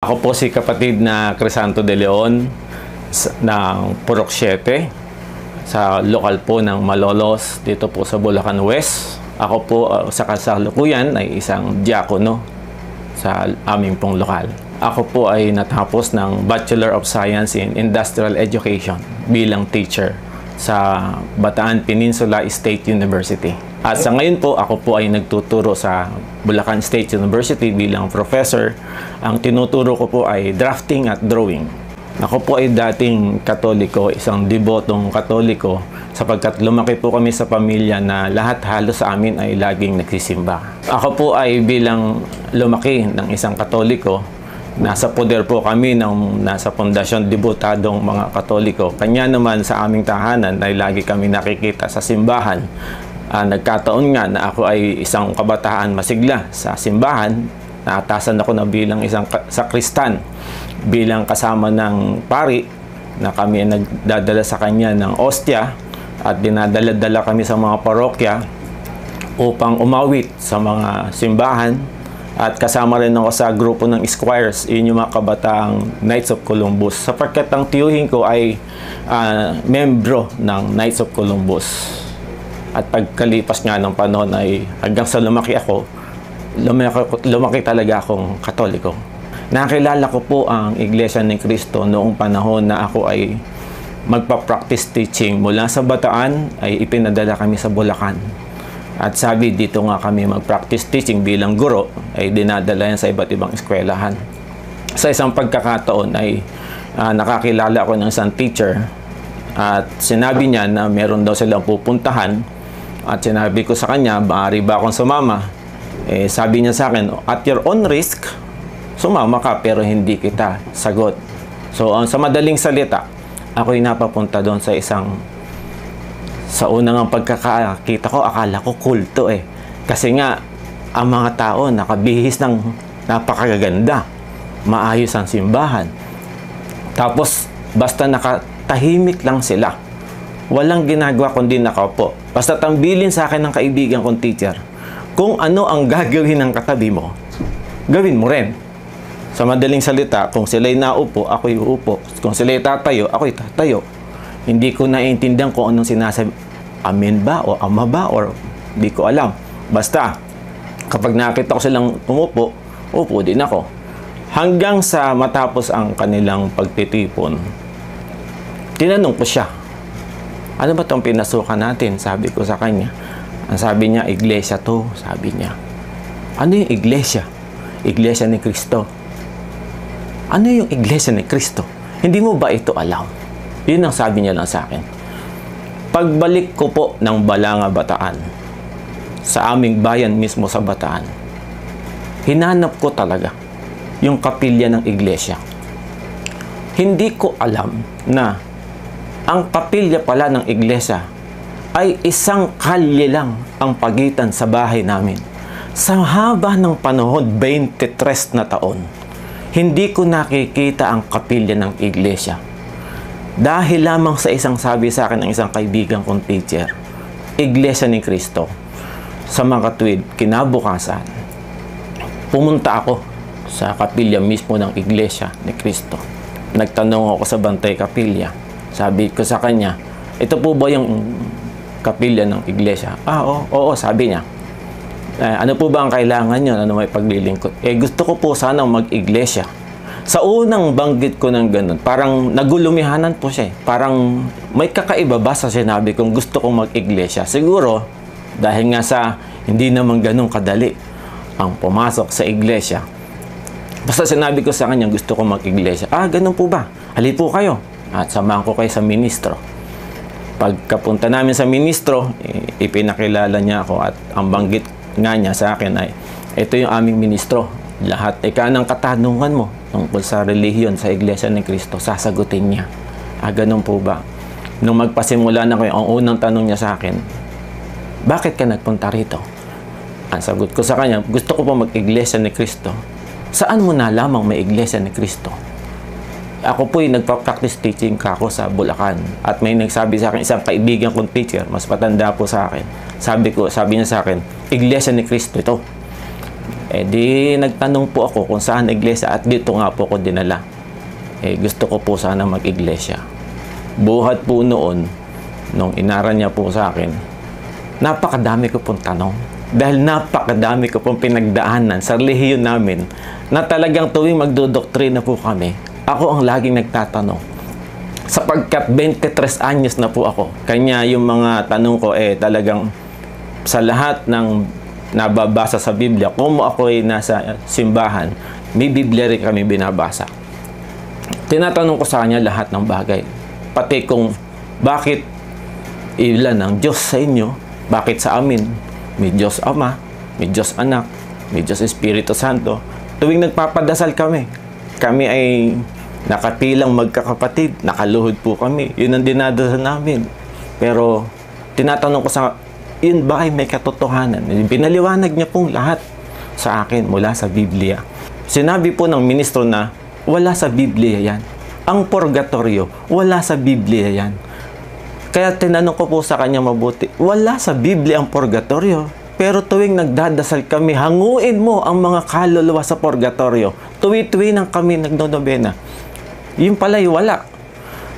Ako po si kapatid na Crisanto de Leon ng Purok 7 sa lokal po ng Malolos dito po sa Bulacan West. Ako po sa kasalukuyan ay isang diakono sa aming pong lokal. Ako po ay natapos ng Bachelor of Science in Industrial Education bilang teacher sa Bataan Peninsula State University. At sa ngayon po, ako po ay nagtuturo sa Bulacan State University bilang professor. Ang tinuturo ko po ay drafting at drawing. Ako po ay dating Katoliko, isang debotong Katoliko, sapagkat lumaki po kami sa pamilya na lahat halos sa amin ay laging nagsisimba. Ako po ay bilang lumaki ng isang Katoliko, nasa poder po kami ng nasa pundasyon debutadong mga Katoliko. Kanya naman sa aming tahanan ay lagi kami nakikita sa simbahan. Nagkataon nga na ako ay isang kabataan masigla sa simbahan. Naatasan ako na bilang isang sakristan, bilang kasama ng pari na kami ay nagdadala sa kanya ng ostya at dinadala-dala kami sa mga parokya upang umawit sa mga simbahan. At kasama rin ako sa grupo ng Squires, yun yung mga kabataang Knights of Columbus. Sapagkat ang tiyuhin ko ay membro ng Knights of Columbus. At pagkalipas nga ng panahon ay hanggang sa lumaki talaga akong Katoliko. Nakilala ko po ang Iglesia ni Cristo noong panahon na ako ay magpa-practice teaching mula sa Bataan ay ipinadala kami sa Bulacan. At sabi dito nga kami mag-practice teaching bilang guro ay dinadala yan sa iba't ibang eskwelahan. Sa isang pagkakataon ay nakakilala ako ng isang teacher at sinabi niya na meron daw silang pupuntahan at sinabi ko sa kanya, maaari ba akong sumama? Sabi niya sa akin, at your own risk, sumama ka pero hindi kita sagot. So sa madaling salita, ako'y napapunta doon sa unang pagkakakita ko, akala ko kulto Kasi nga, ang mga tao nakabihis ng napakaganda. Maayos ang simbahan. Tapos, basta nakatahimik lang sila. Walang ginagawa kundi nakaupo. Basta tambilin sa akin ng kaibigan kong teacher, kung ano ang gagawin ng katabi mo, gawin mo rin. Sa madaling salita, kung sila'y naupo, ako'y uupo. Kung sila'y tatayo, ako'y tatayo. Hindi ko naiintindihan kung anong sinasabi. Amen ba? O ama ba? Or hindi ko alam. Basta, kapag nakita ko silang umupo, upo din ako. Hanggang sa matapos ang kanilang pagtitipon, tinanong ko siya, ano ba itong pinasukan natin? Sabi ko sa kanya. Ang sabi niya, iglesia to. Sabi niya. Ano yung iglesia? Iglesia ni Cristo. Ano yung iglesia ni Cristo? Hindi mo ba ito alam? Yun ang sabi niya lang sa akin. Pagbalik ko po ng Balanga, Bataan, sa aming bayan mismo sa Bataan, hinanap ko talaga yung kapilya ng iglesia. Hindi ko alam na ang kapilya pala ng iglesia ay isang kalye lang ang pagitan sa bahay namin. Sa haba ng panahon, 23 na taon, hindi ko nakikita ang kapilya ng iglesia. Dahil lamang sa isang sabi sa akin ng isang kaibigan kong teacher, Iglesia ni Cristo. Sa mga katuwid, kinabukasan, pumunta ako sa kapilya mismo ng Iglesia ni Cristo. Nagtanong ako sa bantay kapilya. Sabi ko sa kanya, ito po ba yung kapilya ng iglesia? Oo, sabi niya. Ano po ba ang kailangan nyo? Ano may paglilingkod? Gusto ko po sana mag-iglesia. Sa unang banggit ko ng ganun, parang nagulumihanan po siya. Parang may kakaiba ba sa sinabi kong gusto kong mag-iglesia? Siguro, dahil nga sa hindi naman ganun kadali ang pumasok sa iglesia. Basta sinabi ko sa kanya, gusto kong mag-iglesia. Ganun po ba? Hali po kayo. At samahan ko kayo sa ministro. Pagkapunta namin sa ministro, ipinakilala niya ako at ang banggit nga niya sa akin ay, ito yung aming ministro. Lahat ng katanungan mo tungkol sa relihiyon sa Iglesia ni Cristo, sasagutin niya. Ganun po ba? Nung magpasimula na ko, ang unang tanong niya sa akin, bakit ka nagpunta rito? Ang sagot ko sa kanya, gusto ko po mag-Iglesia ni Cristo. Saan mo nalamang may Iglesia ni Cristo? Ako po'y nagpa-practice teaching ako sa Bulacan. At may nagsabi sa akin, isang kaibigan kong teacher, mas matanda po sa akin. Sabi niya sa akin, Iglesia ni Cristo ito. Di nagtanong po ako kung saan iglesia at dito nga po ko dinala. Gusto ko po sana mag-iglesia. Buhat po noon, nung inaral niya po sa akin, napakadami ko pong tanong. Dahil napakadami ko pong pinagdaanan sa relihiyon namin na talagang tuwing magdodoktrina po kami, ako ang laging nagtatanong. Sapagkat 23 anyos na po ako. Kanya yung mga tanong ko talagang sa lahat ng nababasa sa Biblia, kung ako ay nasa simbahan, may Biblia rin kami binabasa. Tinatanong ko sa kanya lahat ng bagay. Pati kung bakit ilan ang Diyos sa inyo, bakit sa amin may Diyos Ama, may Diyos Anak, may Diyos Espiritu Santo. Tuwing nagpapadasal kami ay nakatilang magkakapatid, nakaluhod po kami. Yun ang dinadasal namin. Pero tinatanong ko sa yun ba ay may katotohanan? Pinaliwanag niya pong lahat sa akin mula sa Biblia. Sinabi po ng ministro na wala sa Biblia yan. Ang purgatorio, wala sa Biblia yan. Kaya tinanong ko po sa kanya mabuti, wala sa Biblia ang purgatorio. Pero tuwing nagdadasal kami, hanguin mo ang mga kaluluwa sa purgatorio. Tuwi-tuwi nang kami nagdodobena. Yung pala'y wala.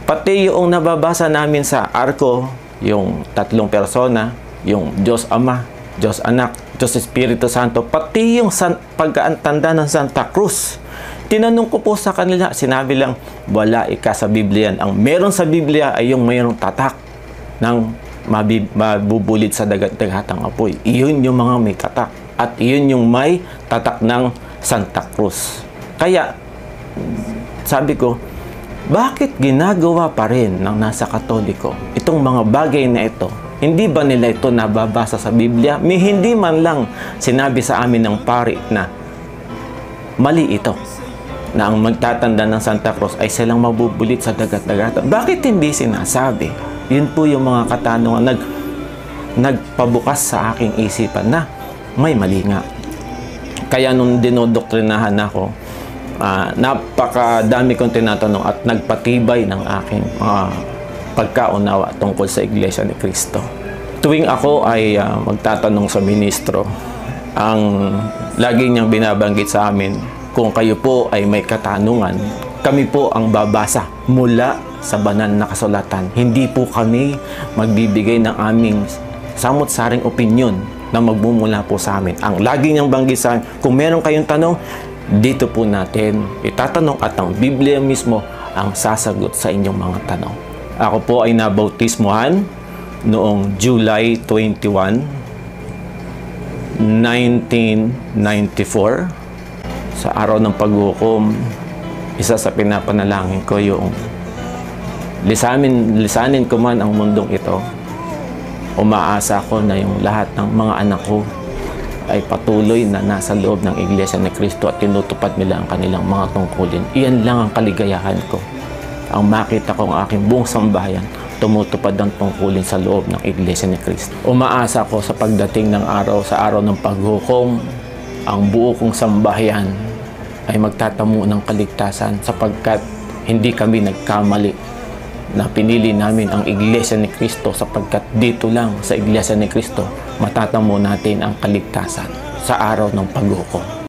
Pati yung nababasa namin sa arko, yung 3 persona, yung Diyos Ama, Diyos Anak, Diyos Espiritu Santo, pati yung pagkaantanda ng Santa Cruz. Tinanong ko po sa kanila, sinabi lang, wala sa Biblia yan. Ang meron sa Biblia ay yung mayroong tatak ng mabubulit sa dagat-dagatang apoy. Iyon yung mga may tatak. At iyon yung may tatak ng Santa Cruz. Kaya, sabi ko, bakit ginagawa pa rin ng nasa Katoliko itong mga bagay na ito? Hindi ba nila ito nababasa sa Biblia? May hindi man lang sinabi sa amin ng pari na mali ito, na ang magtatanda ng Santa Cruz ay silang mabubulit sa dagat-dagatan. Bakit hindi sinasabi? Yun po yung mga katanungan nagpabukas sa aking isipan na may mali nga. Kaya nung dinodoktrinahan ako, napakadami kong tinatanong at nagpatibay ng aking pagkaunawa tungkol sa Iglesia ni Cristo. Tuwing ako ay magtatanong sa ministro, ang lagi niyang binabanggit sa amin, kung kayo po ay may katanungan, kami po ang babasa mula sa banal na kasulatan. Hindi po kami magbibigay ng aming samot-saring opinyon na magmumula po sa amin. Ang lagi niyang banggit sa amin, kung meron kayong tanong, dito po natin itatanong at ang Biblia mismo ang sasagot sa inyong mga tanong. Ako po ay nabautismuhan noong July 21, 1994. Sa araw ng paghukom, isa sa pinapanalangin ko yung lisanin ko man ang mundong ito. Umaasa ko na yung lahat ng mga anak ko ay patuloy na nasa loob ng Iglesia ni Cristo at tinutupad nila ang kanilang mga tungkulin. Iyan lang ang kaligayahan ko. Ang makita ko ang aking buong sambahayan, tumutupad ang tungkulin sa loob ng Iglesia ni Cristo. Umaasa ko sa pagdating ng araw, sa araw ng paghukom, ang buo kong sambahayan ay magtatamo ng kaligtasan sapagkat hindi kami nagkamali na pinili namin ang Iglesia ni Cristo sapagkat dito lang sa Iglesia ni Cristo matatamo natin ang kaligtasan sa araw ng paghukom.